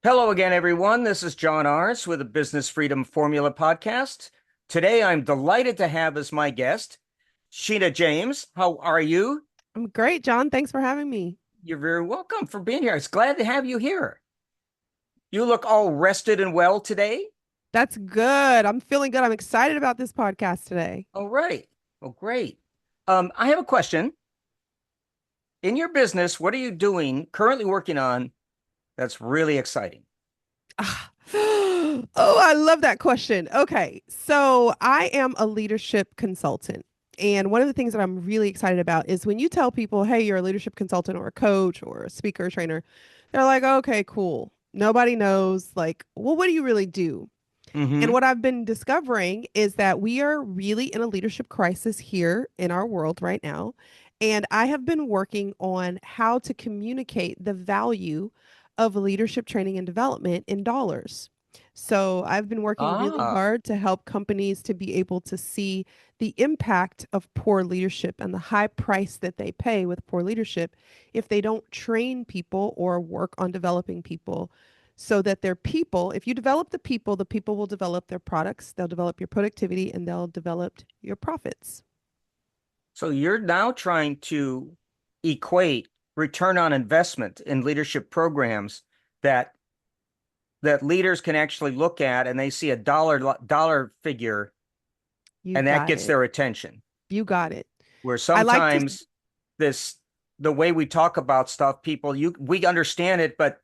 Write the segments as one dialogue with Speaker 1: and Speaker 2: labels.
Speaker 1: Hello again, everyone. This is John Ars with the Business Freedom Formula podcast. Today, I'm delighted to have as my guest Sheyna James. How are you?
Speaker 2: I'm great, John. Thanks for having me.
Speaker 1: You're very welcome for being here. It's glad to have you here. You look all rested and well today.
Speaker 2: That's good. I'm feeling good. I'm excited about this podcast today.
Speaker 1: All right. Well, great. I have a question. In your business, what are you doing, currently working on that's really exciting?
Speaker 2: Ah. Oh, I love that question. Okay. So I am a leadership consultant. And one of the things that I'm really excited about is when you tell people, hey, you're a leadership consultant or a coach or a speaker or trainer, they're like, okay, cool. Nobody knows. Like, well, what do you really do? And
Speaker 1: Mm-hmm.
Speaker 2: what I've been discovering is that we are really in a leadership crisis here in our world right now. And I have been working on how to communicate the value of leadership training and development in dollars. So I've been working really
Speaker 1: Ah,
Speaker 2: hard to help companies to be able to see the impact of poor leadership and the high price that they pay with poor leadership if they don't train people or work on developing people so that their people, if you develop the people will develop their products, they'll develop your productivity, and they'll develop your profits.
Speaker 1: so you're now trying to equate return on investment in leadership programs that leaders can actually look at and they see a dollar figure
Speaker 2: You
Speaker 1: and that
Speaker 2: got
Speaker 1: gets
Speaker 2: it.
Speaker 1: their attention.
Speaker 2: You got it.
Speaker 1: Where
Speaker 2: I like to,
Speaker 1: sometimes this the way we talk about stuff, people you we understand it, but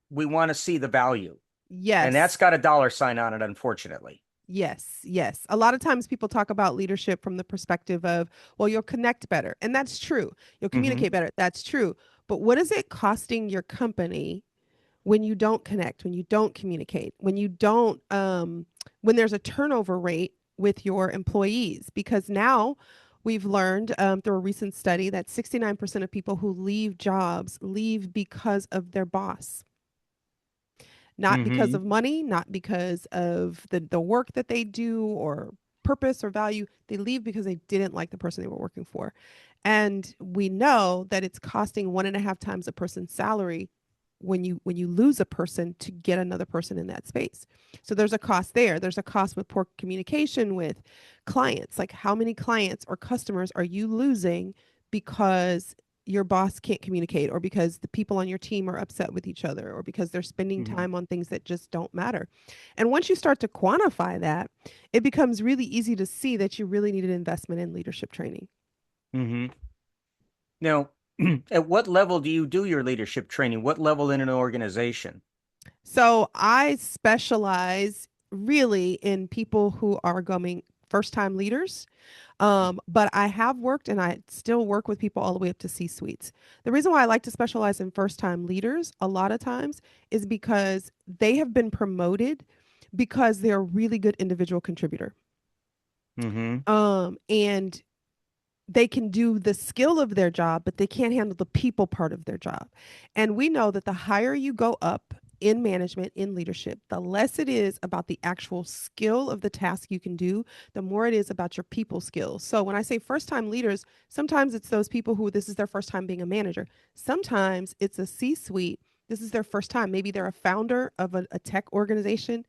Speaker 1: we want to see the value. And that's
Speaker 2: yes,
Speaker 1: got a dollar sign on it, unfortunately.
Speaker 2: yes, yes. A lot of times people talk about leadership from the perspective of, well, you'll connect better. And that's true. You'll
Speaker 1: Hmm.
Speaker 2: communicate better. That's true. But what is it costing your company when you don't connect, when you don't communicate, when there's a turnover rate with your employees? Because now we've learned through a recent study that 69% of people who leave jobs leave because of their boss, not because
Speaker 1: Hmm.
Speaker 2: of money, not because of the work that they do or purpose or value. They leave because they didn't like the person they were working for. And we know that it's costing 1.5 times a person's salary when you lose a person to get another person in that space. So there's a cost there. There's a cost with poor communication with clients. Like, how many clients or customers are you losing because your boss can't communicate, or because the people on your team are upset with each other, or because they're spending
Speaker 1: Hmm.
Speaker 2: time on things that just don't matter? And once you start to quantify that, it becomes really easy to see that you really need an investment in leadership training.
Speaker 1: Hmm. Now, at what level do you do your leadership training? What level in an organization?
Speaker 2: So I specialize really in people who are going first time leaders. But I have worked and I still work with people all the way up to C suites. The reason why I like to specialize in first time leaders a lot of times is because they have been promoted because they're a really good individual contributor.
Speaker 1: Hmm.
Speaker 2: And they can do the skill of their job, but they can't handle the people part of their job. And we know that the higher you go up in management, in leadership, the less it is about the actual skill of the task you can do, the more it is about your people skills. So when I say first time leaders, sometimes it's those people who this is their first time being a manager. Sometimes it's a C suite. This is their first time. Maybe they're a founder of a tech organization,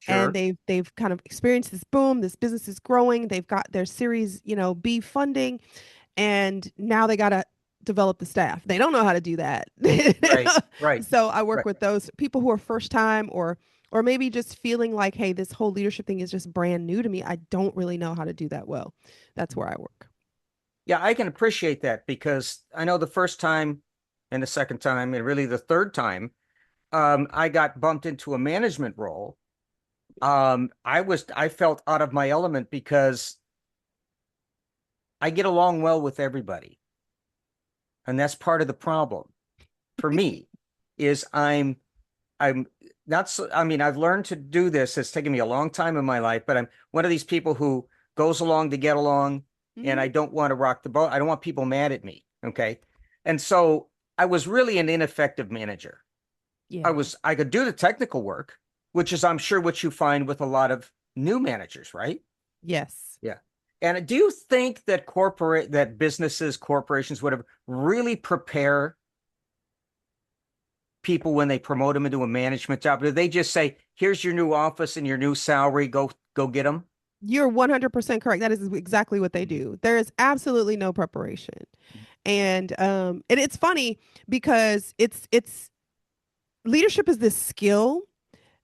Speaker 2: and
Speaker 1: Sure.
Speaker 2: they've kind of experienced this boom. This business is growing. They've got their series, B funding, and now they got to develop the staff. They don't know how to do that.
Speaker 1: Right. Right.
Speaker 2: So I work
Speaker 1: Right.
Speaker 2: with those people who are first time, or maybe just feeling like, hey, this whole leadership thing is just brand new to me. I don't really know how to do that well. That's where I work.
Speaker 1: Yeah, I can appreciate that because I know the first time and the second time and really the third time I got bumped into a management role. I felt out of my element because I get along well with everybody. And that's part of the problem for me is I'm not so, I mean, I've learned to do this. It's taken me a long time in my life, but I'm one of these people who goes along to get along, and I
Speaker 2: Hmm.
Speaker 1: don't want to rock the boat. I don't want people mad at me. Okay. And so I was really an ineffective manager.
Speaker 2: Yeah.
Speaker 1: I could do the technical work, which is, I'm sure, what you find with a lot of new managers, right?
Speaker 2: Yes.
Speaker 1: Yeah. And do you think that businesses, corporations, whatever, really prepare people when they promote them into a management job? Do they just say, here's your new office and your new salary, go get them?
Speaker 2: You're 100% correct. That is exactly what they
Speaker 1: Mhm.
Speaker 2: do. There is absolutely no preparation. And it's funny because it's leadership is this skill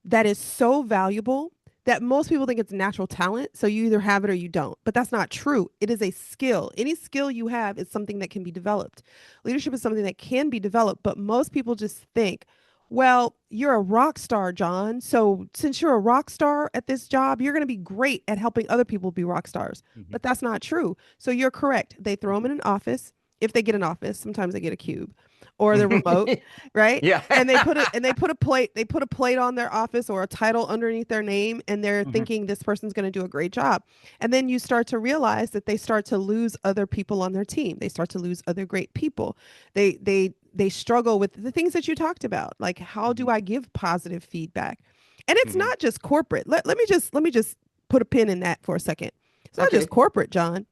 Speaker 2: that is so valuable that most people think it's natural talent. So you either have it or you don't. But that's not true. It is a skill. Any skill you have is something that can be developed. Leadership is something that can be developed, but most people just think, well, you're a rock star, John. So since you're a rock star at this job, you're going to be great at helping other people be rock stars.
Speaker 1: Mhm.
Speaker 2: But that's not true. So you're correct. They throw them in an office. If they get an office, sometimes they get a cube or they're remote, right?
Speaker 1: Yeah.
Speaker 2: And they put a plate on their office or a title underneath their name, and they're
Speaker 1: Mhm.
Speaker 2: thinking this person's going to do a great job. And then you start to realize that they start to lose other people on their team. They start to lose other great people. They struggle with the things that you talked about, like how do
Speaker 1: Mhm.
Speaker 2: I give positive feedback? And it's
Speaker 1: Mhm.
Speaker 2: not just corporate. Let me just put a pin in that for a second. It's not just
Speaker 1: Okay.
Speaker 2: corporate, John.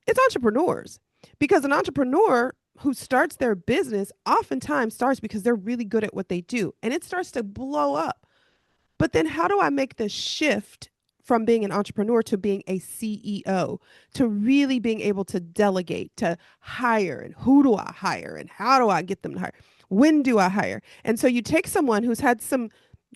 Speaker 2: It's entrepreneurs. Because an entrepreneur who starts their business oftentimes starts because they're really good at what they do, and it starts to blow up. But then how do I make the shift from being an entrepreneur to being a CEO, to really being able to delegate, to hire, and who do I hire and how do I get them to hire? When do I hire? And so you take someone who's had some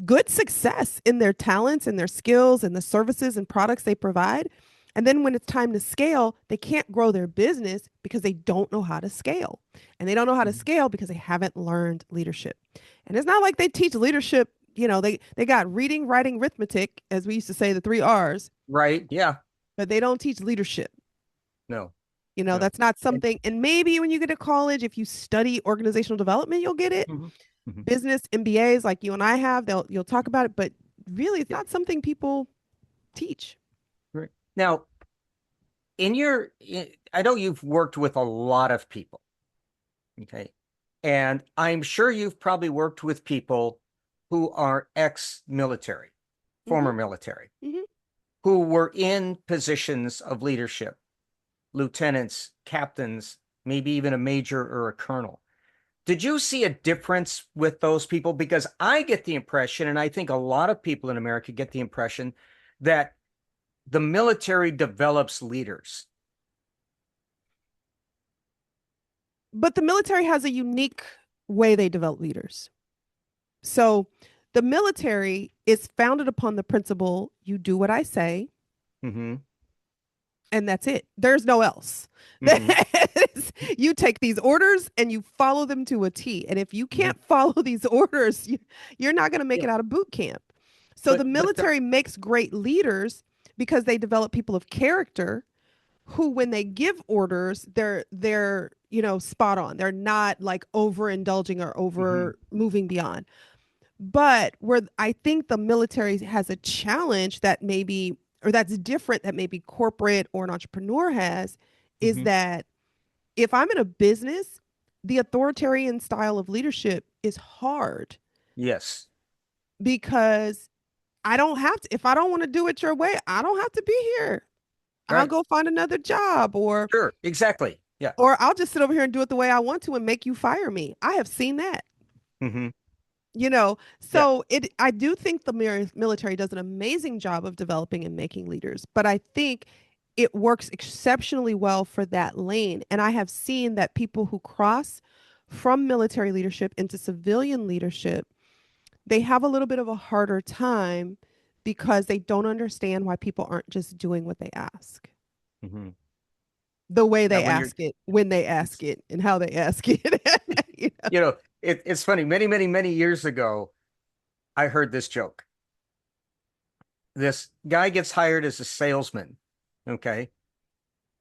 Speaker 2: good success in their talents and their skills and the services and products they provide. And then when it's time to scale, they can't grow their business because they don't know how to scale. And they don't know how to
Speaker 1: Mhm.
Speaker 2: scale because they haven't learned leadership. And it's not like they teach leadership, they got reading, writing, arithmetic, as we used to say, the three R's,
Speaker 1: Right. Yeah.
Speaker 2: but they don't teach leadership.
Speaker 1: No. No.
Speaker 2: That's not
Speaker 1: And,
Speaker 2: something. And maybe when you get to college, if you study organizational development, you'll get it.
Speaker 1: mhm. Mhm.
Speaker 2: Business MBAs like you and I have, you'll talk about it, but really it's
Speaker 1: Yeah.
Speaker 2: not something people teach.
Speaker 1: Right. Now, I know you've worked with a lot of people. Okay. And I'm sure you've probably worked with people who are ex-military,
Speaker 2: Hmm.
Speaker 1: former military,
Speaker 2: Hmm.
Speaker 1: who were in positions of leadership, lieutenants, captains, maybe even a major or a colonel. Did you see a difference with those people? Because I get the impression, and I think a lot of people in America get the impression that the military develops leaders.
Speaker 2: But the military has a unique way they develop leaders. So the military is founded upon the principle you do what I say,
Speaker 1: Hmm.
Speaker 2: and that's it. There's no else.
Speaker 1: Hmm.
Speaker 2: You take these orders and you follow them to a T. And if you
Speaker 1: Hmm.
Speaker 2: can't follow these orders, you're not going to make
Speaker 1: Yeah.
Speaker 2: it out of boot camp. So the
Speaker 1: But the
Speaker 2: military makes great leaders because they develop people of character who, when they give orders, they're spot on. They're not like overindulging or
Speaker 1: Mhm.
Speaker 2: over moving beyond. But where I think the military has a challenge that maybe, or that's different that maybe corporate or an entrepreneur has, is
Speaker 1: Mhm.
Speaker 2: that if I'm in a business, the authoritarian style of leadership is hard
Speaker 1: Yes.
Speaker 2: because I don't have to, if I don't want to do it your way, I don't have to be here. I'll
Speaker 1: Right.
Speaker 2: go find another job, or
Speaker 1: Sure. Exactly. Yeah.
Speaker 2: I'll just sit over here and do it the way I want to and make you fire me. I have seen that.
Speaker 1: Hmm. Yeah.
Speaker 2: So I do think the military does an amazing job of developing and making leaders, but I think it works exceptionally well for that lane. And I have seen that people who cross from military leadership into civilian leadership, they have a little bit of a harder time because they don't understand why people aren't just doing what they ask,
Speaker 1: Hmm.
Speaker 2: the way
Speaker 1: Now,
Speaker 2: they ask it, when they ask
Speaker 1: it's,
Speaker 2: it, and how they ask it. You know?
Speaker 1: you know, it's funny. Many, many, many years ago, I heard this joke. This guy gets hired as a salesman. Okay.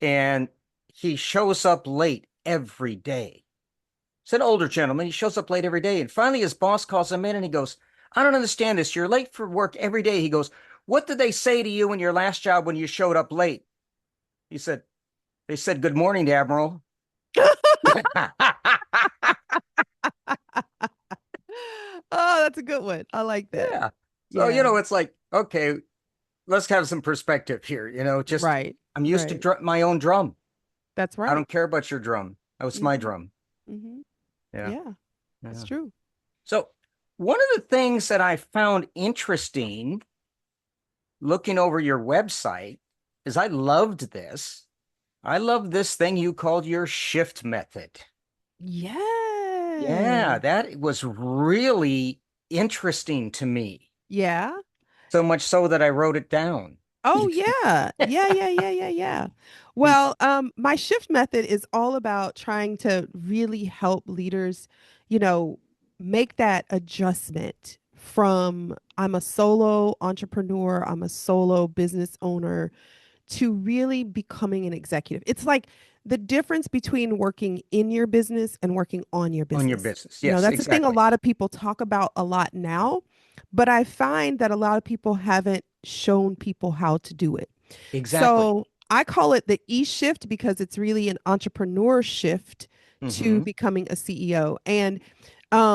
Speaker 1: And he shows up late every day. It's an older gentleman. He shows up late every day. And finally, his boss calls him in and he goes, I don't understand this. You're late for work every day. He goes, what did they say to you in your last job when you showed up late? He said, they said, good morning, Admiral.
Speaker 2: Oh, that's a good one. I like that.
Speaker 1: Yeah. So,
Speaker 2: Yeah.
Speaker 1: it's like, okay, let's have some perspective here. Just
Speaker 2: Right.
Speaker 1: I'm used to
Speaker 2: Right.
Speaker 1: my own drum.
Speaker 2: That's
Speaker 1: I
Speaker 2: right.
Speaker 1: don't care about your drum. Oh, it's my
Speaker 2: Hmm.
Speaker 1: drum.
Speaker 2: Hmm.
Speaker 1: Yeah.
Speaker 2: Yeah, that's
Speaker 1: Yeah.
Speaker 2: true.
Speaker 1: So One of the things that I found interesting looking over your website is I loved this. I love this thing you called your shift method.
Speaker 2: Yeah.
Speaker 1: Yeah, that was really interesting to me.
Speaker 2: Yeah.
Speaker 1: So much so that I wrote it down.
Speaker 2: Oh yeah. Yeah, yeah, yeah, yeah, yeah. Well, my shift method is all about trying to really help leaders, you know, make that adjustment from I'm a solo entrepreneur, I'm a solo business owner to really becoming an executive. It's like the difference between working in your business and working on your
Speaker 1: On your
Speaker 2: business.
Speaker 1: business.
Speaker 2: You know,
Speaker 1: Yes,
Speaker 2: that's the thing a
Speaker 1: exactly.
Speaker 2: lot of people talk about a lot now, but I find that a lot of people haven't shown people how to do it.
Speaker 1: Exactly.
Speaker 2: So I call it the E shift because it's really an entrepreneur shift to
Speaker 1: Hmm.
Speaker 2: becoming a CEO. And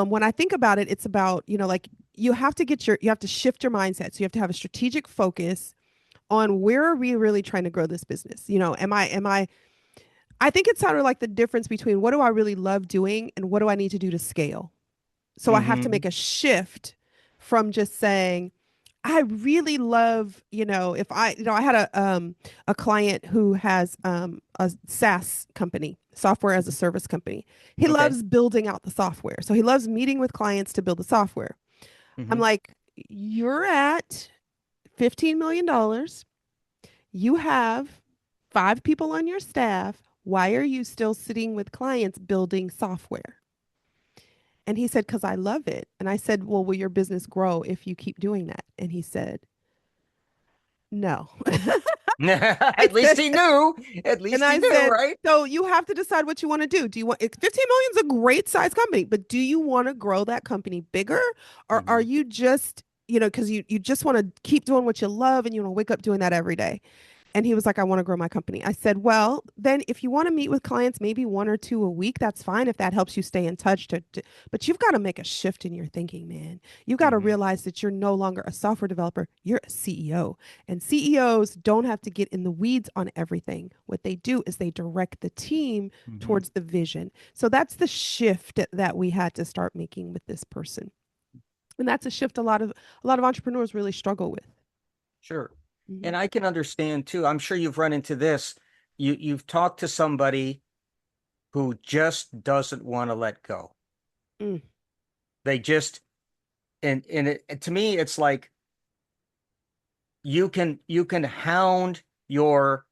Speaker 2: when I think about it, it's about, like you have to shift your mindset. So you have to have a strategic focus on where are we really trying to grow this business? I think it sounded like the difference between what do I really love doing and what do I need to do to scale. So I have to
Speaker 1: Hmm.
Speaker 2: make a shift from just saying, I really love, if I had a client who has a SaaS company, software as a service company. He
Speaker 1: Okay.
Speaker 2: loves building out the software. So he loves meeting with clients to build the software. I'm
Speaker 1: Hmm.
Speaker 2: like, you're at $15 million. You have 5 people on your staff. Why are you still sitting with clients building software? And he said, because I love it. And I said, well, will your business grow if you keep doing that? And he said, no. I
Speaker 1: At least
Speaker 2: said,
Speaker 1: he knew. At
Speaker 2: and
Speaker 1: least he
Speaker 2: I
Speaker 1: knew,
Speaker 2: said,
Speaker 1: right?
Speaker 2: so you have to decide what you want to do. Do you want 15 million is a great size company, but do you want to grow that company bigger? Or are
Speaker 1: Hmm.
Speaker 2: you just, because you just want to keep doing what you love and you want to wake up doing that every day? And he was like, I want to grow my company. I said, well, then if you want to meet with clients, maybe 1 or 2 a week, that's fine if that helps you stay in touch. But you've got to make a shift in your thinking, man. You've got to
Speaker 1: Hmm.
Speaker 2: realize that you're no longer a software developer, you're a CEO. And CEOs don't have to get in the weeds on everything. What they do is they direct the team
Speaker 1: Hmm.
Speaker 2: towards the vision. So that's the shift that we had to start making with this person. And that's a shift a lot of entrepreneurs really struggle with.
Speaker 1: Sure.
Speaker 2: Mhm.
Speaker 1: And I can understand too. I'm sure you've run into this. You've talked to somebody who just doesn't want to let go.
Speaker 2: Mm.
Speaker 1: They just and to me it's like you can hound your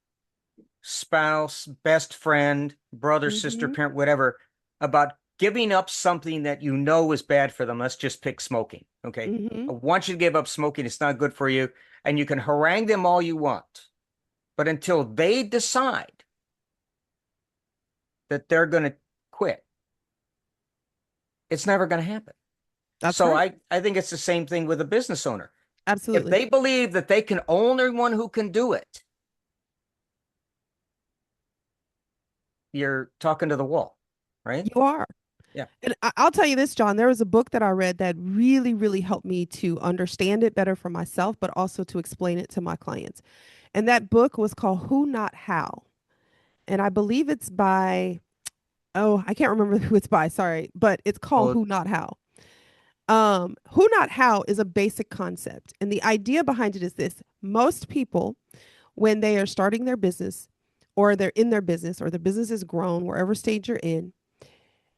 Speaker 1: spouse, best friend, brother, sister,
Speaker 2: Mhm.
Speaker 1: parent, whatever, about giving up something that you know is bad for them. Let's just pick smoking. Okay. I
Speaker 2: Mhm.
Speaker 1: want you to give up smoking. It's not good for you. And you can harangue them all you want. But until they decide that they're going to quit, it's never going to happen.
Speaker 2: That's
Speaker 1: So
Speaker 2: right.
Speaker 1: I think it's the same thing with a business owner. If
Speaker 2: Absolutely.
Speaker 1: they believe that they can only one who can do it, you're talking to the wall, right?
Speaker 2: You are.
Speaker 1: Yeah.
Speaker 2: And I'll tell you this, John, there was a book that I read that really, really helped me to understand it better for myself, but also to explain it to my clients. And that book was called Who Not How. And I believe it's by, oh, I can't remember who it's by, sorry, but it's called
Speaker 1: Oh,
Speaker 2: Who Not How. Who Not How is a basic concept. And the idea behind it is this: most people, when they are starting their business, or they're in their business, or the business is grown, wherever stage you're in,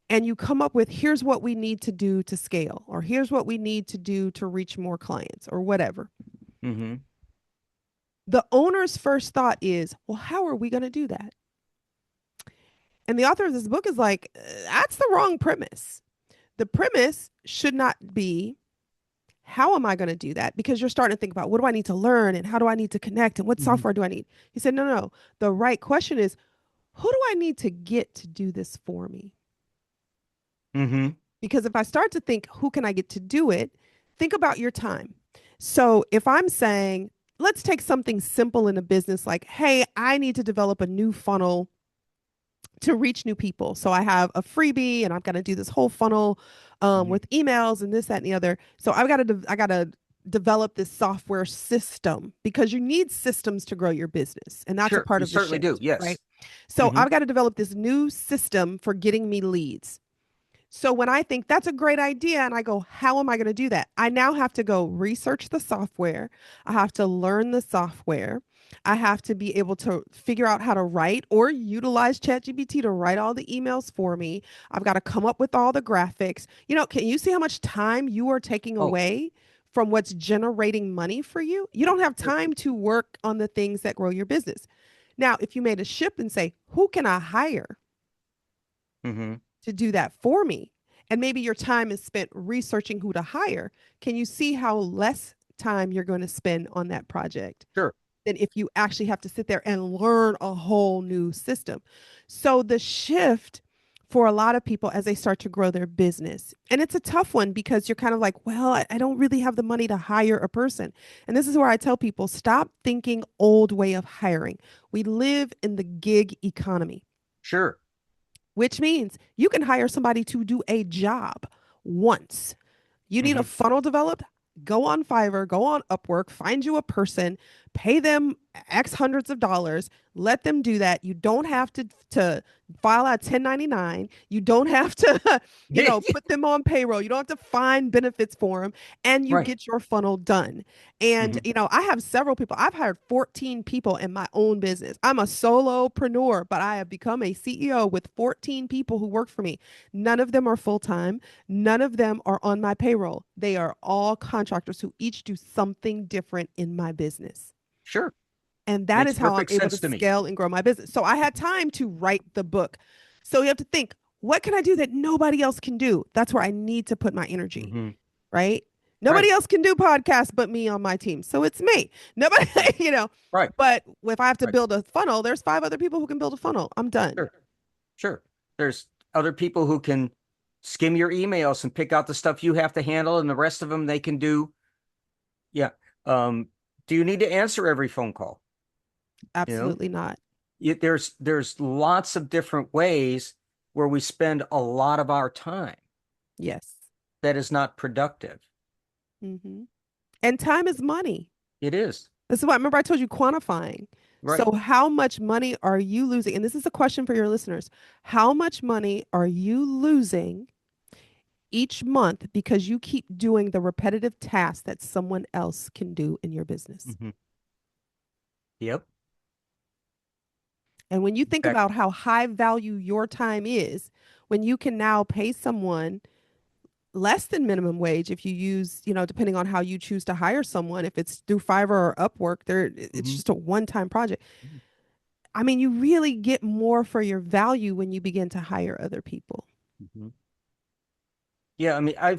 Speaker 2: and you come up with here's what we need to do to scale, or here's what we need to do to reach more clients, or whatever.
Speaker 1: mm-hmm.
Speaker 2: The owner's first thought is, well, how are we going to do that? And the author of this book is like, that's the wrong premise. The premise should not be, how am I going to do that? Because you're starting to think about what do I need to learn and how do I need to connect and what
Speaker 1: Mm-hmm.
Speaker 2: software do I need? He said, no, no, no. The right question is, who do I need to get to do this for me?
Speaker 1: Mm-hmm.
Speaker 2: Because if I start to think, who can I get to do it? Think about your time. So if I'm saying, let's take something simple in a business like, hey, I need to develop a new funnel to reach new people. So I have a freebie and I've got to do this whole funnel
Speaker 1: Mm-hmm.
Speaker 2: with emails and this, that, and the other. So I got to develop this software system because you need systems to grow your business. And that's a
Speaker 1: Sure,
Speaker 2: part
Speaker 1: you
Speaker 2: of the
Speaker 1: certainly do.
Speaker 2: shift, right?
Speaker 1: Yes.
Speaker 2: So
Speaker 1: Mm-hmm.
Speaker 2: I've got to develop this new system for getting me leads. So when I think that's a great idea and I go, how am I going to do that? I now have to go research the software. I have to learn the software. I have to be able to figure out how to write or utilize ChatGPT to write all the emails for me. I've got to come up with all the graphics. Can you see how much time you are taking
Speaker 1: Oh,
Speaker 2: away from what's generating money for you? You don't have
Speaker 1: sure.
Speaker 2: time to work on the things that grow your business. Now, if you made a ship and say, who can I hire
Speaker 1: Hmm.
Speaker 2: to do that for me? And maybe your time is spent researching who to hire. Can you see how less time you're going to spend on that project
Speaker 1: Sure.
Speaker 2: than if you actually have to sit there and learn a whole new system? So the shift for a lot of people as they start to grow their business, and it's a tough one because you're kind of like, well, I don't really have the money to hire a person. And this is where I tell people, stop thinking old way of hiring. We live in the gig economy,
Speaker 1: Sure.
Speaker 2: which means you can hire somebody to do a job once. You need a
Speaker 1: Hmm.
Speaker 2: funnel developed? Go on Fiverr, go on Upwork, find you a person, pay them X hundreds of dollars, let them do that. You don't have to file out 1099. You don't have to, put them on payroll. You don't have to find benefits for them, and you
Speaker 1: Right.
Speaker 2: get your funnel done. And,
Speaker 1: Hmm.
Speaker 2: I have several people. I've hired 14 people in my own business. I'm a solopreneur, but I have become a CEO with 14 people who work for me. None of them are full time. None of them are on my payroll. They are all contractors who each do something different in my business.
Speaker 1: Sure.
Speaker 2: And that
Speaker 1: Makes
Speaker 2: is how I'm
Speaker 1: perfect
Speaker 2: able to
Speaker 1: sense to me.
Speaker 2: scale and grow my business. So I had time to write the book. So you have to think, what can I do that nobody else can do? That's where I need to put my energy,
Speaker 1: Hmm.
Speaker 2: right? Nobody
Speaker 1: Right.
Speaker 2: else can do podcasts but me on my team. So it's me. Nobody,
Speaker 1: Right.
Speaker 2: you know.
Speaker 1: Right.
Speaker 2: But if I have to
Speaker 1: Right.
Speaker 2: build a funnel, there's 5 other people who can build a funnel. I'm done.
Speaker 1: Sure. Sure. There's other people who can skim your emails and pick out the stuff you have to handle, and the rest of them they can do. Yeah. Um, do you need to answer every phone call? You know,
Speaker 2: Absolutely not.
Speaker 1: there's lots of different ways where we spend a lot of our time
Speaker 2: Yes.
Speaker 1: that is not productive.
Speaker 2: Hmm. And time is money.
Speaker 1: It is.
Speaker 2: This is why, remember I told you quantifying.
Speaker 1: Right.
Speaker 2: So how much money are you losing? And this is a question for your listeners. How much money are you losing each month because you keep doing the repetitive tasks that someone else can do in your business?
Speaker 1: Hmm. Yep.
Speaker 2: And when you think
Speaker 1: Exactly.
Speaker 2: about how high value your time is, when you can now pay someone less than minimum wage if you use, depending on how you choose to hire someone, if it's through Fiverr or Upwork, it's
Speaker 1: Hmm.
Speaker 2: just a one-time project. I mean, you really get more for your value when you begin to hire other people.
Speaker 1: Hmm. Yeah. I mean, I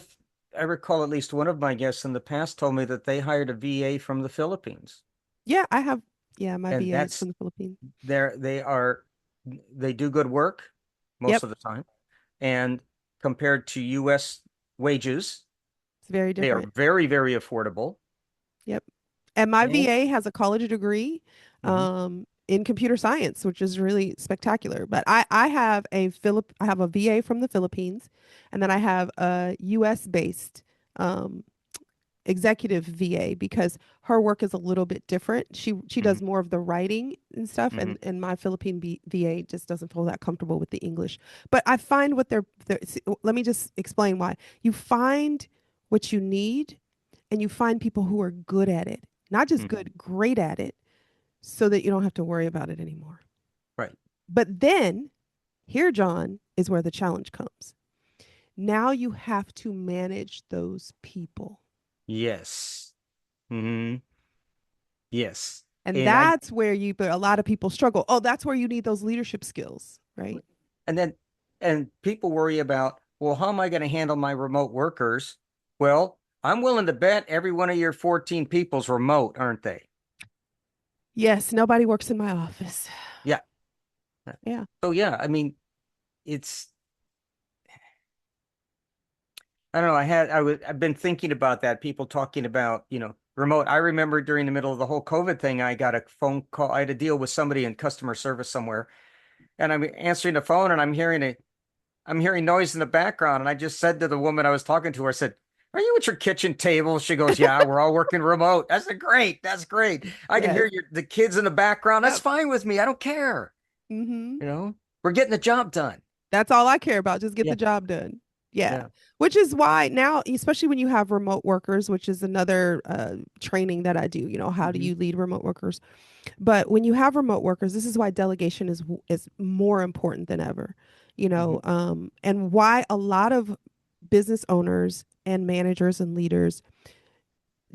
Speaker 1: recall at least one of my guests in the past told me that they hired a VA from the Philippines,
Speaker 2: Yeah, I have, yeah, my
Speaker 1: and
Speaker 2: VA is
Speaker 1: that's
Speaker 2: from the Philippines.
Speaker 1: they are they do good work most
Speaker 2: Yep,
Speaker 1: of the time, and compared to U.S. wages,
Speaker 2: it's very
Speaker 1: they are
Speaker 2: different.
Speaker 1: very, very affordable.
Speaker 2: Yep. And my
Speaker 1: And
Speaker 2: VA has a college degree
Speaker 1: mhm,
Speaker 2: in computer science, which is really spectacular. But I have I have a VA from the Philippines, and then I have a US based um, executive VA because her work is a little bit different. She
Speaker 1: mhm,
Speaker 2: does more of the writing and stuff,
Speaker 1: mhm,
Speaker 2: and my Philippine VA just doesn't feel that comfortable with the English. But I find let me just explain why. You find what you need, and you find people who are good at it, not just
Speaker 1: mhm.
Speaker 2: good, great at it, so that you don't have to worry about it anymore.
Speaker 1: Right.
Speaker 2: But then here, John, is where the challenge comes. Now you have to manage those people.
Speaker 1: Yes. Hmm. Yes.
Speaker 2: And
Speaker 1: And I
Speaker 2: that's where but a lot of people struggle. Oh, that's where you need those leadership skills, right?
Speaker 1: and then and people worry about, well, how am I going to handle my remote workers? Well, I'm willing to bet every one of your 14 people's remote, aren't they?
Speaker 2: Yes, nobody works in my office.
Speaker 1: Yeah.
Speaker 2: Yeah.
Speaker 1: So yeah, I mean, it's I don't know. I've been thinking about that. People talking about, remote. I remember during the middle of the whole COVID thing, I got a phone call. I had to deal with somebody in customer service somewhere, and I'm answering the phone, and I'm hearing noise in the background, and I just said to the woman I was talking to, I said, "Are you at your kitchen table?" She goes, "Yeah, we're all working remote." I said, "Great, that's great. I can hear
Speaker 2: Yes.
Speaker 1: the kids in the background. That's
Speaker 2: Yep.
Speaker 1: fine with me. I don't care.
Speaker 2: Mm-hmm.
Speaker 1: We're getting the job done."
Speaker 2: That's all I care about. Just get
Speaker 1: Yeah,
Speaker 2: the job done. Yeah.
Speaker 1: Yeah.
Speaker 2: Which is why now, especially when you have remote workers, which is another training that I do, how do
Speaker 1: Hmm.
Speaker 2: you lead remote workers? But when you have remote workers, this is why delegation is more important than ever,
Speaker 1: Hmm.
Speaker 2: and why a lot of business owners and managers and leaders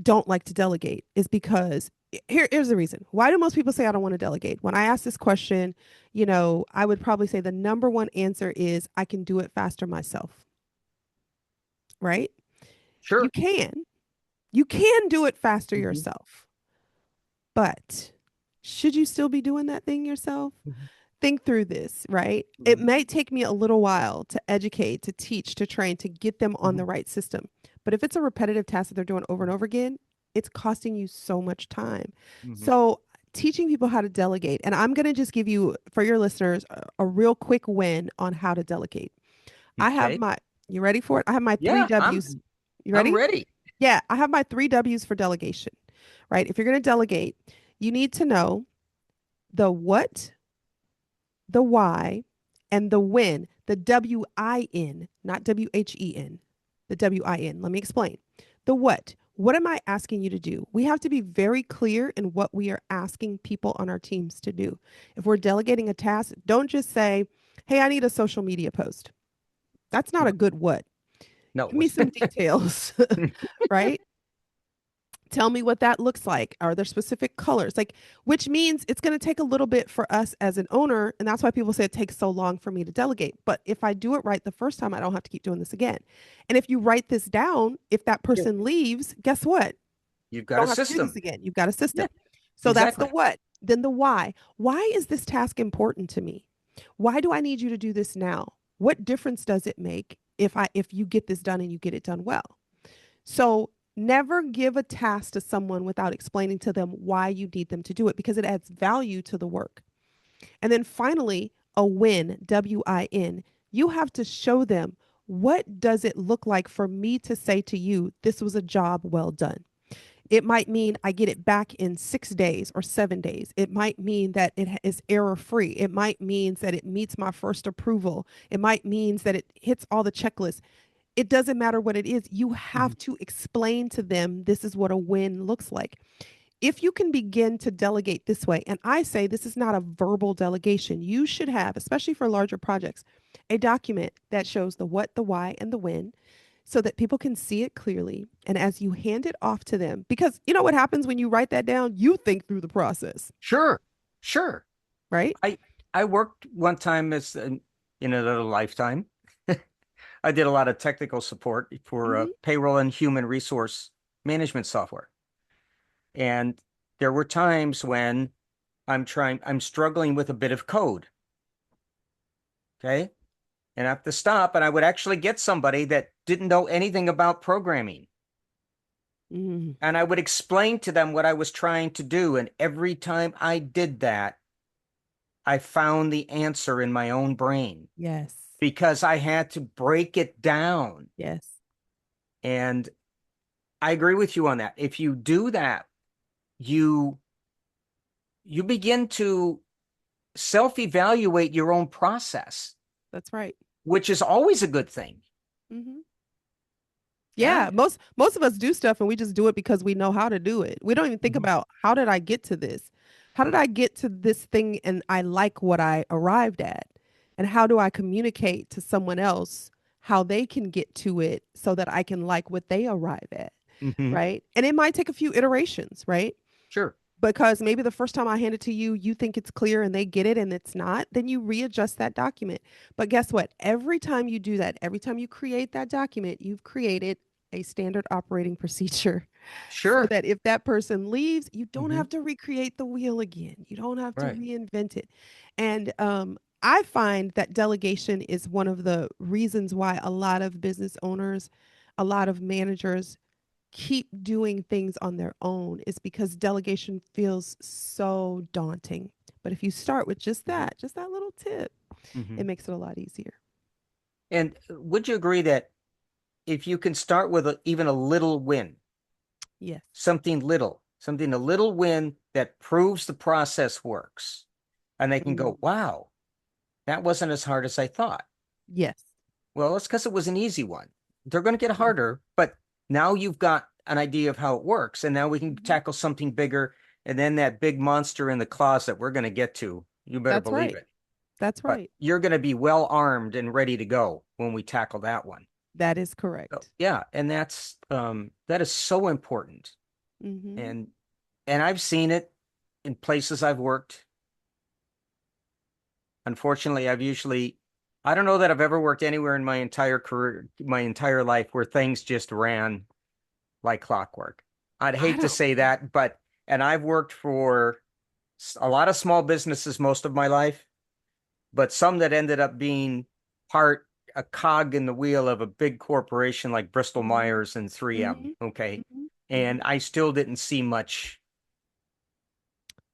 Speaker 2: don't like to delegate is because here's the reason. Why do most people say I don't want to delegate? When I ask this question, I would probably say the number one answer is I can do it faster myself, right? You
Speaker 1: Sure.
Speaker 2: can. You can do it faster
Speaker 1: Hmm.
Speaker 2: yourself. But should you still be doing that thing yourself?
Speaker 1: Hmm.
Speaker 2: Think through this, right? It
Speaker 1: Hmm.
Speaker 2: may take me a little while to educate, to teach, to train, to get them on the
Speaker 1: Hmm.
Speaker 2: right system. But if it's a repetitive task that they're doing over and over again, it's costing you so much time.
Speaker 1: Hmm.
Speaker 2: So, teaching people how to delegate, and I'm going to just give you, for your listeners, a real quick win on how to delegate. I have
Speaker 1: Okay.
Speaker 2: my, you ready for it? I have my three
Speaker 1: Yeah,
Speaker 2: W's. You
Speaker 1: I'm
Speaker 2: ready?
Speaker 1: ready.
Speaker 2: Yeah, I have my three W's for delegation, right? If you're going to delegate, you need to know the what, the why, and the when. The WIN, not WHEN, the WIN. Let me explain. The what. What am I asking you to do? We have to be very clear in what we are asking people on our teams to do. If we're delegating a task, don't just say, hey, I need a social media post. That's not a good what. Give
Speaker 1: No.
Speaker 2: me some details, right? Tell me what that looks like. Are there specific colors? Like, which means it's going to take a little bit for us as an owner. And that's why people say it takes so long for me to delegate. But if I do it right the first time, I don't have to keep doing this again. And if you write this down, if that
Speaker 1: Yeah.
Speaker 2: person leaves, guess what?
Speaker 1: You've
Speaker 2: You
Speaker 1: got a
Speaker 2: don't have to do this
Speaker 1: system.
Speaker 2: again. You've got a
Speaker 1: Yeah,
Speaker 2: system. So that's the
Speaker 1: exactly.
Speaker 2: what. Then the why. Why is this task important to me? Why do I need you to do this now? What difference does it make if you get this done and you get it done well? So never give a task to someone without explaining to them why you need them to do it because it adds value to the work. And then finally, a win, WIN. You have to show them what does it look like for me to say to you, this was a job well done. It might mean I get it back in 6 days or 7 days. It might mean that it is error free. It might mean that it meets my first approval. It might mean that it hits all the checklists. It doesn't matter what it is. You
Speaker 1: Mhm.
Speaker 2: have to explain to them this is what a win looks like. If you can begin to delegate this way, and I say this is not a verbal delegation, you should have, especially for larger projects, a document that shows the what, the why, and the when so that people can see it clearly. And as you hand it off to them, because you know what happens when you write that down? You think through the process,
Speaker 1: Sure, sure.
Speaker 2: right?
Speaker 1: I I worked one time in another lifetime. I did a lot of technical support for
Speaker 2: Mm-hmm.
Speaker 1: payroll and human resource management software. And there were times when I'm struggling with a bit of code. Okay. And I have to stop and I would actually get somebody that didn't know anything about programming.
Speaker 2: Mm-hmm.
Speaker 1: And I would explain to them what I was trying to do. And every time I did that, I found the answer in my own brain
Speaker 2: Yes.
Speaker 1: because I had to break it down.
Speaker 2: Yes.
Speaker 1: And I agree with you on that. If you do that, you you begin to self-evaluate your own process,
Speaker 2: That's right.
Speaker 1: which is always a good thing.
Speaker 2: Mm-hmm.
Speaker 1: Yeah.
Speaker 2: Yeah, most of us do stuff and we just do it because we know how to do it. We don't even think
Speaker 1: Mhm.
Speaker 2: about how did I get to this? How did I get to this thing and I like what I arrived at? And how do I communicate to someone else how they can get to it so that I can like what they arrive at,
Speaker 1: Mhm.
Speaker 2: right? And it might take a few iterations, right?
Speaker 1: Sure.
Speaker 2: Because maybe the first time I hand it to you, you think it's clear and they get it and it's not, then you readjust that document. But guess what? Every time you do that, every time you create that document, you've created a standard operating procedure so
Speaker 1: Sure.
Speaker 2: that if that person leaves, you don't
Speaker 1: Hmm.
Speaker 2: have to recreate the wheel again. You don't have to
Speaker 1: Right.
Speaker 2: reinvent it. And I find that delegation is one of the reasons why a lot of business owners, a lot of managers keep doing things on their own is because delegation feels so daunting. But if you start with
Speaker 1: Hmm.
Speaker 2: just that little tip, it
Speaker 1: Hmm.
Speaker 2: makes it a lot easier.
Speaker 1: And would you agree that if you can start with even a little win,
Speaker 2: Yes.
Speaker 1: something a little win that proves the process works, and they can
Speaker 2: Mm,
Speaker 1: go, wow, that wasn't as hard as I thought.
Speaker 2: yes.
Speaker 1: Well, it's because it was an easy one. They're going to get
Speaker 2: Mhm.
Speaker 1: harder, but now you've got an idea of how it works, and now we can
Speaker 2: Mhm.
Speaker 1: tackle something bigger. And then that big monster in the closet we're going to get to. You better
Speaker 2: That's
Speaker 1: believe
Speaker 2: right.
Speaker 1: it.
Speaker 2: That's
Speaker 1: But
Speaker 2: right.
Speaker 1: you're going to be well armed and ready to go when we tackle that one.
Speaker 2: That is
Speaker 1: So,
Speaker 2: correct.
Speaker 1: yeah, and that is so important.
Speaker 2: Hmm.
Speaker 1: And I've seen it in places I've worked. Unfortunately, I don't know that I've ever worked anywhere in my entire career, my entire life where things just ran like clockwork. I'd
Speaker 2: I
Speaker 1: hate to
Speaker 2: don't.
Speaker 1: say that, but, and I've worked for a lot of small businesses most of my life, but some that ended up being part, a cog in the wheel of a big corporation like Bristol
Speaker 2: Hmm.
Speaker 1: Myers and 3M.
Speaker 2: Hmm.
Speaker 1: Okay.
Speaker 2: Hmm.
Speaker 1: And
Speaker 2: Hmm.
Speaker 1: I still didn't see much.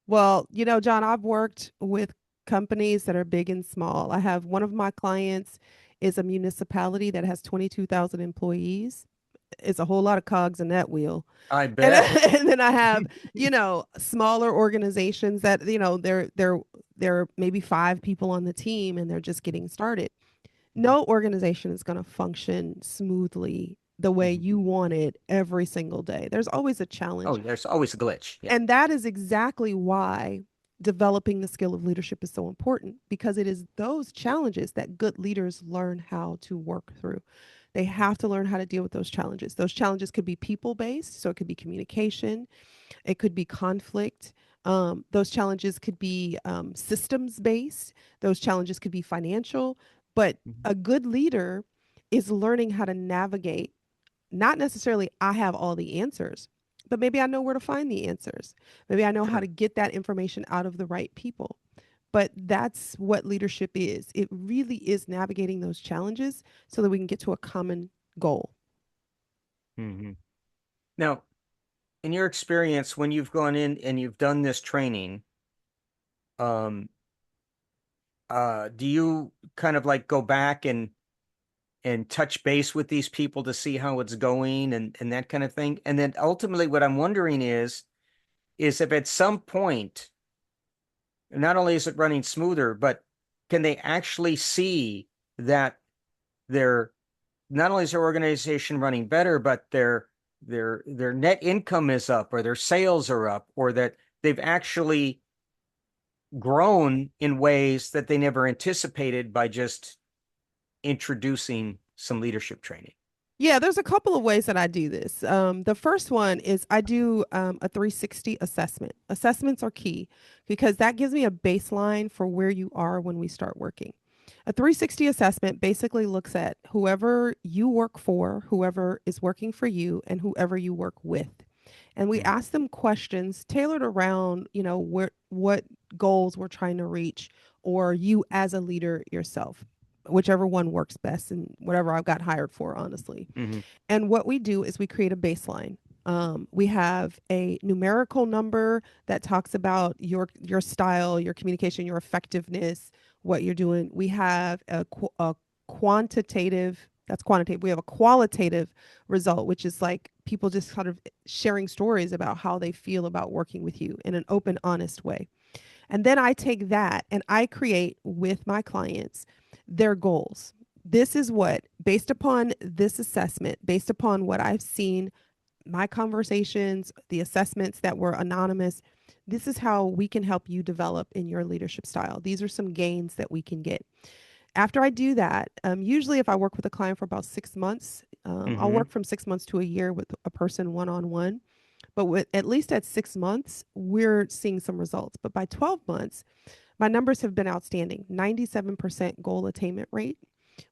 Speaker 2: Well, John, I've worked with companies that are big and small. I have one of my clients is a municipality that has 22,000 employees. It's a whole lot of cogs in that wheel.
Speaker 1: I
Speaker 2: And,
Speaker 1: bet.
Speaker 2: and then I have, smaller organizations that, they're maybe 5 people on the team and they're just getting started. No organization is going to function smoothly the way
Speaker 1: Mhm.
Speaker 2: you want it every single day. There's always a
Speaker 1: Oh,
Speaker 2: challenge.
Speaker 1: there's always a glitch. Yeah.
Speaker 2: And that is exactly why developing the skill of leadership is so important, because it is those challenges that good leaders learn how to work through. They have to learn how to deal with those challenges. Those challenges could be people based, so it could be communication, it could be conflict. Those challenges could be systems based, those challenges could be financial. But
Speaker 1: Mhm.
Speaker 2: a good leader is learning how to navigate, not necessarily I have all the answers, but maybe I know where to find the answers. Maybe I know how to
Speaker 1: Sure.
Speaker 2: get that information out of the right people. But that's what leadership is. It really is navigating those challenges so that we can get to a common goal.
Speaker 1: Hmm. Now, in your experience, when you've gone in and you've done this training, um, do you kind of like go back and touch base with these people to see how it's going and that kind of thing? And then ultimately, what I'm wondering is if at some point, not only is it running smoother, but can they actually see that their not only is their organization running better, but their net income is up, or their sales are up, or that they've actually grown in ways that they never anticipated by just introducing some leadership training.
Speaker 2: Yeah, there's a couple of ways that I do this. The first one is I do a 360 assessment. Assessments are key because that gives me a baseline for where you are when we start working. A 360 assessment basically looks at whoever you work for, whoever is working for you, and whoever you work with. And we
Speaker 1: Mhm.
Speaker 2: ask them questions tailored around, what goals we're trying to reach, or you as a leader yourself, whichever one works best and whatever I've got hired for, honestly.
Speaker 1: Hmm.
Speaker 2: And what we do is we create a baseline. We have a numerical number that talks about your style, your communication, your effectiveness, what you're doing. We have a quantitative. That's quantitative. We have a qualitative result, which is like people just kind of sharing stories about how they feel about working with you in an open, honest way. And then I take that and I create with my clients their goals. This is what, based upon this assessment, based upon what I've seen, my conversations, the assessments that were anonymous, this is how we can help you develop in your leadership style. These are some gains that we can get. After I do that, usually if I work with a client for about 6 months, I'll
Speaker 1: Hmm.
Speaker 2: work from 6 months to a year with a person one on one. But with at least at 6 months, we're seeing some results. But by 12 months, my numbers have been outstanding. 97% goal attainment rate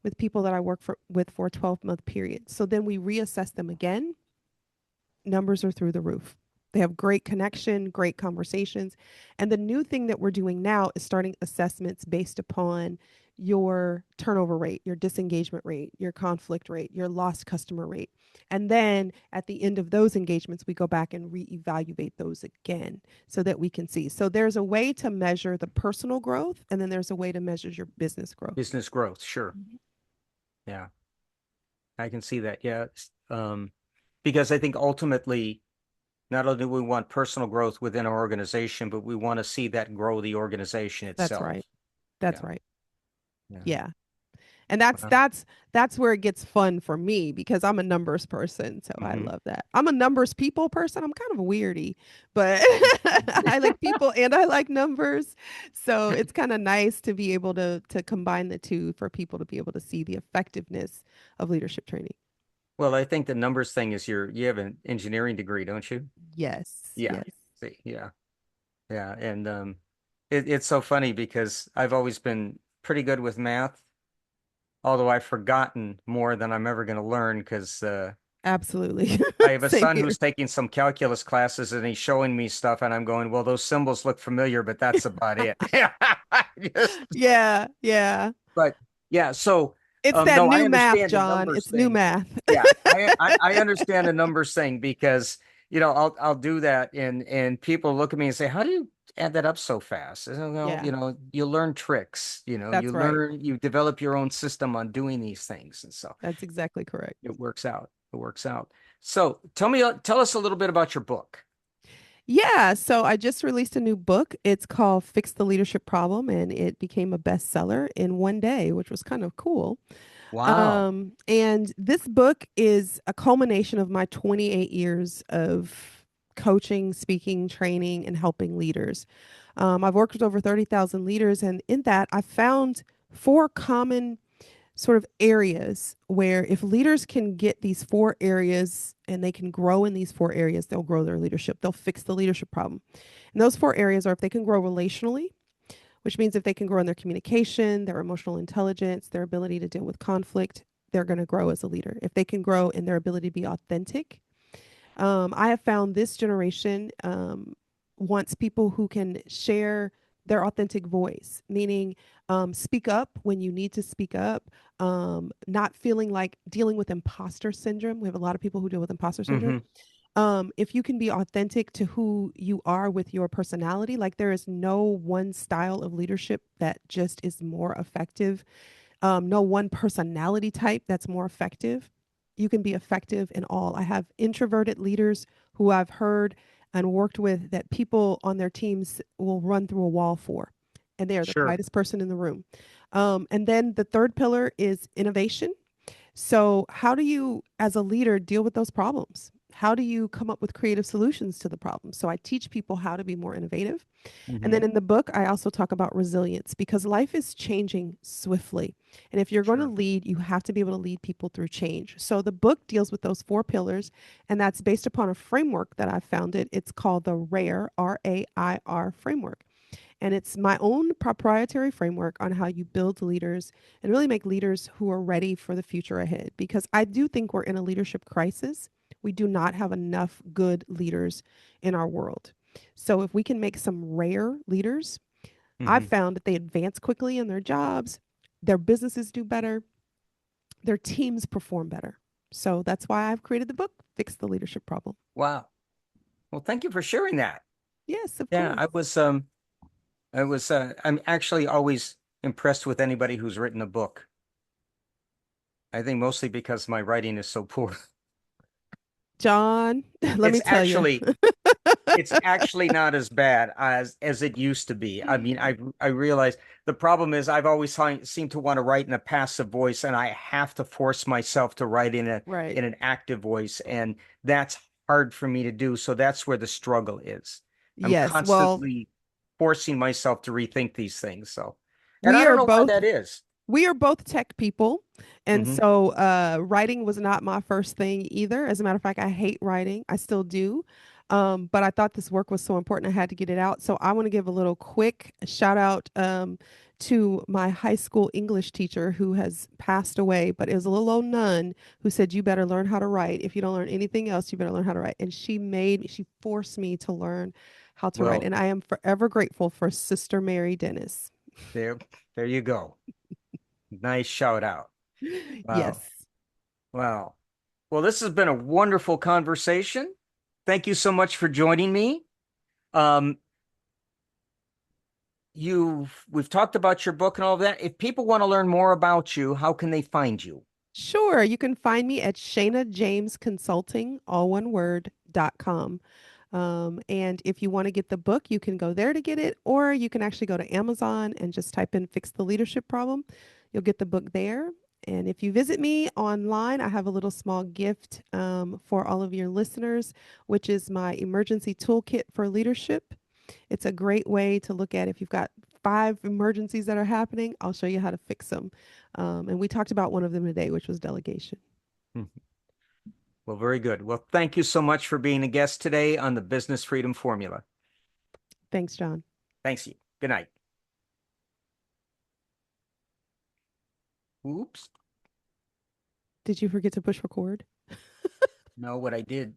Speaker 2: with people that I work with for a 12-month period. So then we reassess them again. Numbers are through the roof. They have great connection, great conversations. And the new thing that we're doing now is starting assessments based upon your turnover rate, your disengagement rate, your conflict rate, your lost customer rate. And then at the end of those engagements, we go back and reevaluate those again so that we can see. So there's a way to measure the personal growth, and then there's a way to measure your business growth.
Speaker 1: Business growth, sure.
Speaker 2: Mhm.
Speaker 1: Yeah, I can see that. Yeah. Because I think ultimately, not only do we want personal growth within our organization, but we want to see that grow the organization
Speaker 2: That's
Speaker 1: itself.
Speaker 2: right. That's
Speaker 1: Yeah.
Speaker 2: right.
Speaker 1: Yeah.
Speaker 2: Yeah. And
Speaker 1: Wow.
Speaker 2: that's where it gets fun for me because I'm a numbers person. So I
Speaker 1: Hmm.
Speaker 2: love that. I'm a numbers people person. I'm kind of a weirdy, but I like people and I like numbers. So it's kind of nice to be able to combine the two for people to be able to see the effectiveness of leadership training.
Speaker 1: Well, I think the numbers thing is you have an engineering degree, don't you?
Speaker 2: Yes,
Speaker 1: Yeah.
Speaker 2: yes.
Speaker 1: See, yeah. Yeah. And it's so funny because I've always been pretty good with math, although I've forgotten more than I'm ever going to learn because
Speaker 2: Absolutely.
Speaker 1: I have a
Speaker 2: Same
Speaker 1: son
Speaker 2: here.
Speaker 1: who's taking some calculus classes and he's showing me stuff and I'm going, well, those symbols look familiar, but that's about it. Just,
Speaker 2: Yeah, yeah.
Speaker 1: but yeah, so
Speaker 2: It's that
Speaker 1: no, I
Speaker 2: new math,
Speaker 1: understand the
Speaker 2: John.
Speaker 1: numbers
Speaker 2: It's new
Speaker 1: thing.
Speaker 2: math.
Speaker 1: Yeah, I understand the numbers thing because I'll do that and people look at me and say, how do you add that up so fast? I said, well,
Speaker 2: Yeah,
Speaker 1: you learn tricks,
Speaker 2: that's right.
Speaker 1: you develop your own system on doing these things. And so
Speaker 2: That's exactly correct.
Speaker 1: it works out. It works out. So tell us a little bit about your book.
Speaker 2: Yeah, so I just released a new book. It's called Fix the Leadership Problem, and it became a bestseller in one day, which was kind of cool.
Speaker 1: Wow.
Speaker 2: And this book is a culmination of my 28 years of coaching, speaking, training, and helping leaders. I've worked with over 30,000 leaders, and in that, I found four common sort of areas where if leaders can get these four areas and they can grow in these four areas, they'll grow their leadership. They'll fix the leadership problem. And those four areas are if they can grow relationally, which means if they can grow in their communication, their emotional intelligence, their ability to deal with conflict, they're going to grow as a leader. If they can grow in their ability to be authentic, I have found this generation wants people who can share their authentic voice, meaning speak up when you need to speak up, not feeling like dealing with imposter syndrome. We have a lot of people who deal with imposter syndrome.
Speaker 1: Hmm.
Speaker 2: If you can be authentic to who you are with your personality, like there is no one style of leadership that just is more effective, no one personality type that's more effective. You can be effective in all. I have introverted leaders who I've heard and worked with that people on their teams will run through a wall for, and they are the
Speaker 1: Sure.
Speaker 2: quietest person in the room. And then the third pillar is innovation. So, how do you, as a leader, deal with those problems? How do you come up with creative solutions to the problem? So, I teach people how to be more innovative. And
Speaker 1: Hmm.
Speaker 2: then in the book, I also talk about resilience because life is changing swiftly. And if you're going to
Speaker 1: Sure.
Speaker 2: lead, you have to be able to lead people through change. So the book deals with those four pillars, and that's based upon a framework that I founded. It's called the RAIR, RAIR framework. And it's my own proprietary framework on how you build leaders and really make leaders who are ready for the future ahead. Because I do think we're in a leadership crisis. We do not have enough good leaders in our world. So if we can make some rare leaders, I've
Speaker 1: Hmm.
Speaker 2: found that they advance quickly in their jobs, their businesses do better, their teams perform better. So that's why I've created the book, Fix the Leadership Problem.
Speaker 1: Wow. Well, thank you for sharing that.
Speaker 2: Yes, of
Speaker 1: Yeah,
Speaker 2: course.
Speaker 1: I'm actually always impressed with anybody who's written a book. I think mostly because my writing is so poor.
Speaker 2: John, let
Speaker 1: It's
Speaker 2: me tell you.
Speaker 1: actually it's actually not as bad as it used to be. I mean, I realize the problem is I've always seemed to want to write in a passive voice, and I have to force myself to write
Speaker 2: Right.
Speaker 1: in an active voice, and that's hard for me to do. So that's where the struggle is. I'm
Speaker 2: Yes. Well,
Speaker 1: constantly forcing myself to rethink these things. So, and I
Speaker 2: we
Speaker 1: don't
Speaker 2: are
Speaker 1: know why
Speaker 2: both
Speaker 1: that is.
Speaker 2: we are both tech people. And
Speaker 1: Hmm.
Speaker 2: so writing was not my first thing either. As a matter of fact, I hate writing. I still do. But I thought this work was so important, I had to get it out. So I want to give a little quick shout out to my high school English teacher who has passed away, but it was a little old nun who said, you better learn how to write. If you don't learn anything else, you better learn how to write. And she forced me to learn how to write.
Speaker 1: Well,
Speaker 2: And I am forever grateful for Sister Mary Dennis.
Speaker 1: there, there you go. Nice shout out. Wow.
Speaker 2: Yes.
Speaker 1: Wow. Well, this has been a wonderful conversation. Thank you so much for joining me. Um, we've talked about your book and all of that. If people want to learn more about you, how can they find you?
Speaker 2: Sure. You can find me at Sheyna James Consulting, all one word.com. And if you want to get the book, you can go there to get it, or you can actually go to Amazon and just type in Fix the Leadership Problem. You'll get the book there. And if you visit me online, I have a little small gift for all of your listeners, which is my emergency toolkit for leadership. It's a great way to look at if you've got 5 emergencies that are happening, I'll show you how to fix them. And we talked about one of them today, which was delegation.
Speaker 1: Well, very good. Well, thank you so much for being a guest today on the Business Freedom Formula.
Speaker 2: Thanks, John.
Speaker 1: Thanks you. Good night. Oops.
Speaker 2: Did you forget to push record?
Speaker 1: No, what I did